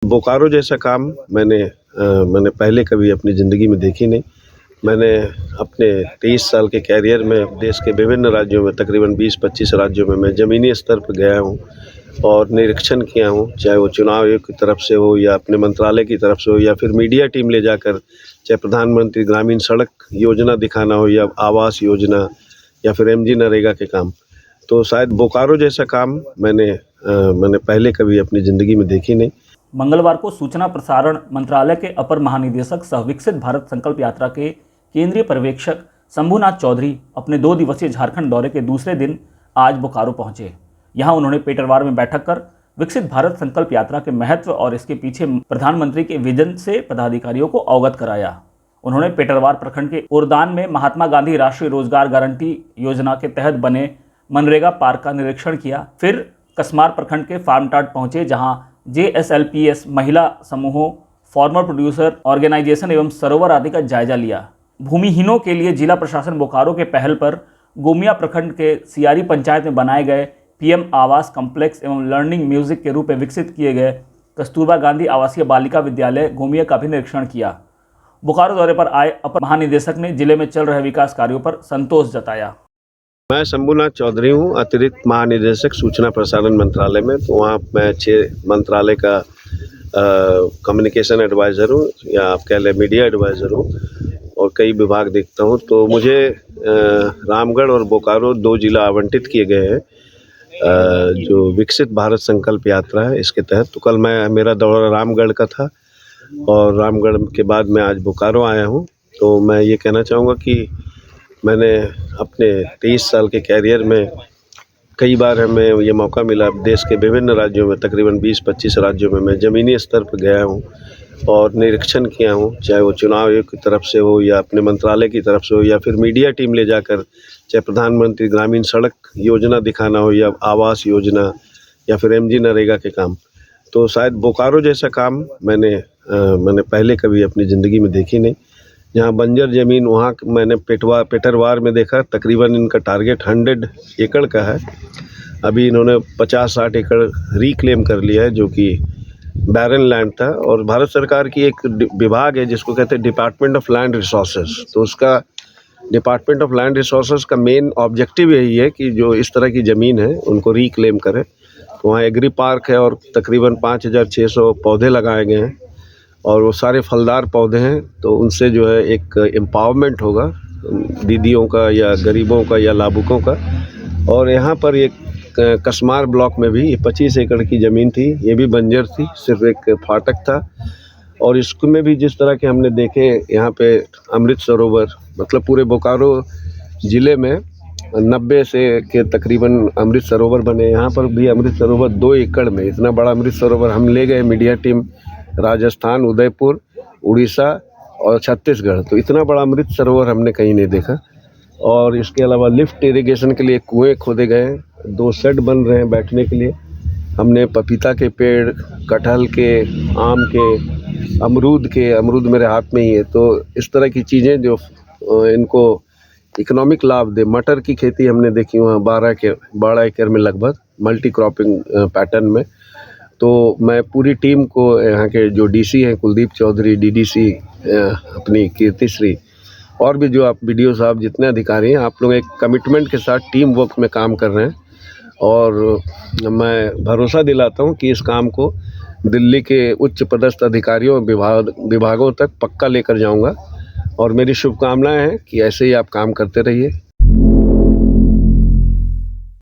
बोकारो जैसा काम मैंने पहले कभी अपनी ज़िंदगी में देखी नहीं। मैंने अपने 23 साल के कैरियर में देश के विभिन्न राज्यों में तकरीबन 20-25 राज्यों में मैं ज़मीनी स्तर पर गया हूँ और निरीक्षण किया हूँ, चाहे वो चुनाव आयोग की तरफ से हो या अपने मंत्रालय की तरफ से हो या फिर मीडिया टीम ले जाकर, चाहे प्रधानमंत्री ग्रामीण सड़क योजना दिखाना हो या आवास योजना या फिर एमजी नरेगा के काम। तो शायद बोकारो जैसा काम मैंने पहले कभी अपनी ज़िंदगी में देखी नहीं। मंगलवार को सूचना प्रसारण मंत्रालय के अपर महानिदेशक सह विकसित भारत संकल्प यात्रा के केंद्रीय पर्यवेक्षक शंभुनाथ चौधरी अपने 2 दिवसीय झारखंड दौरे के दूसरे दिन आज बोकारो पहुंचे। यहां उन्होंने पेटरवार में बैठक कर विकसित भारत संकल्प यात्रा के महत्व और इसके पीछे प्रधानमंत्री के विजन से पदाधिकारियों को अवगत कराया। उन्होंने पेटरवार प्रखंड के उरदान में महात्मा गांधी राष्ट्रीय रोजगार गारंटी योजना के तहत बने मनरेगा पार्क का निरीक्षण किया। फिर कसमार प्रखंड के फार्मटाट पहुंचे, जहां JSLPS महिला समूहों, फार्मर प्रोड्यूसर ऑर्गेनाइजेशन एवं सरोवर आदि का जायजा लिया। भूमिहीनों के लिए जिला प्रशासन बोकारो के पहल पर गोमिया प्रखंड के सियारी पंचायत में बनाए गए PM आवास कॉम्प्लेक्स एवं लर्निंग म्यूजिक के रूप में विकसित किए गए कस्तूरबा गांधी आवासीय बालिका विद्यालय गोमिया का भी निरीक्षण किया। बोकारो दौरे पर आए अपर महानिदेशक ने जिले में चल रहे विकास कार्यों पर संतोष जताया। मैं शंभुनाथ चौधरी हूँ, अतिरिक्त महानिदेशक सूचना प्रसारण मंत्रालय में। तो वहाँ मैं 6 मंत्रालय का कम्युनिकेशन एडवाइज़र हूँ या आप कह लें मीडिया एडवाइज़र हूँ और कई विभाग देखता हूँ। तो मुझे रामगढ़ और बोकारो 2 जिला आवंटित किए गए हैं जो विकसित भारत संकल्प यात्रा है इसके तहत। तो कल मेरा दौरा रामगढ़ का था और रामगढ़ के बाद मैं आज बोकारो आया हूँ। तो मैं ये कहना चाहूँगा कि मैंने अपने 23 साल के कैरियर में कई बार हमें ये मौका मिला देश के विभिन्न राज्यों में तकरीबन 20-25 राज्यों में मैं ज़मीनी स्तर पर गया हूँ और निरीक्षण किया हूँ, चाहे वो चुनाव आयोग की तरफ से हो या अपने मंत्रालय की तरफ से हो या फिर मीडिया टीम ले जाकर, चाहे प्रधानमंत्री ग्रामीण सड़क योजना दिखाना हो या आवास योजना या फिर एमजी नरेगा के काम। तो शायद बोकारो जैसा काम मैंने पहले कभी अपनी ज़िंदगी में देखी नहीं। जहाँ बंजर ज़मीन वहाँ मैंने पेटरवार में देखा, तकरीबन इनका टारगेट 100 एकड़ का है। अभी इन्होंने 50-60 एकड़ रिक्लेम कर लिया है जो कि बैरन लैंड था। और भारत सरकार की एक विभाग है जिसको कहते हैं डिपार्टमेंट ऑफ लैंड रिसोर्सेज। तो उसका डिपार्टमेंट ऑफ लैंड रिसोर्सेज का मेन ऑब्जेक्टिव यही है कि जो इस तरह की ज़मीन है उनको रिक्लेम करें। तो वहाँ एग्री पार्क है और तकरीबन 5600 पौधे लगाए गए हैं और वो सारे फलदार पौधे हैं। तो उनसे जो है एक एम्पावरमेंट होगा दीदियों का या गरीबों का या लाभुकों का। और यहाँ पर एक कसमार ब्लॉक में भी 25 एकड़ की ज़मीन थी, ये भी बंजर थी, सिर्फ एक फाटक था। और इसमें भी जिस तरह के हमने देखे यहाँ पे अमृत सरोवर, मतलब पूरे बोकारो ज़िले में 90 से के तकरीबन अमृत सरोवर बने। यहाँ पर भी अमृत सरोवर 2 एकड़ में, इतना बड़ा अमृत सरोवर हम ले गए मीडिया टीम राजस्थान, उदयपुर, उड़ीसा और छत्तीसगढ़। तो इतना बड़ा अमृत सरोवर हमने कहीं नहीं देखा। और इसके अलावा लिफ्ट इरिगेशन के लिए कुएं खोदे गए, 2 शेड बन रहे हैं बैठने के लिए। हमने पपीता के पेड़, कटहल के, आम के, अमरूद मेरे हाथ में ही है। तो इस तरह की चीज़ें जो इनको इकोनॉमिक लाभ दे। मटर की खेती हमने देखी वहाँ 12 एकड़ में लगभग मल्टी क्रॉपिंग पैटर्न में। तो मैं पूरी टीम को, यहाँ के जो DC हैं कुलदीप चौधरी, DDC अपनी कीर्तिश्री, और भी जो आप BDO साहब जितने अधिकारी हैं, आप लोग एक कमिटमेंट के साथ टीम वर्क में काम कर रहे हैं। और मैं भरोसा दिलाता हूँ कि इस काम को दिल्ली के उच्च पदस्थ अधिकारियों विभागों तक पक्का लेकर जाऊँगा। और मेरी शुभकामनाएं हैं कि ऐसे ही आप काम करते रहिए।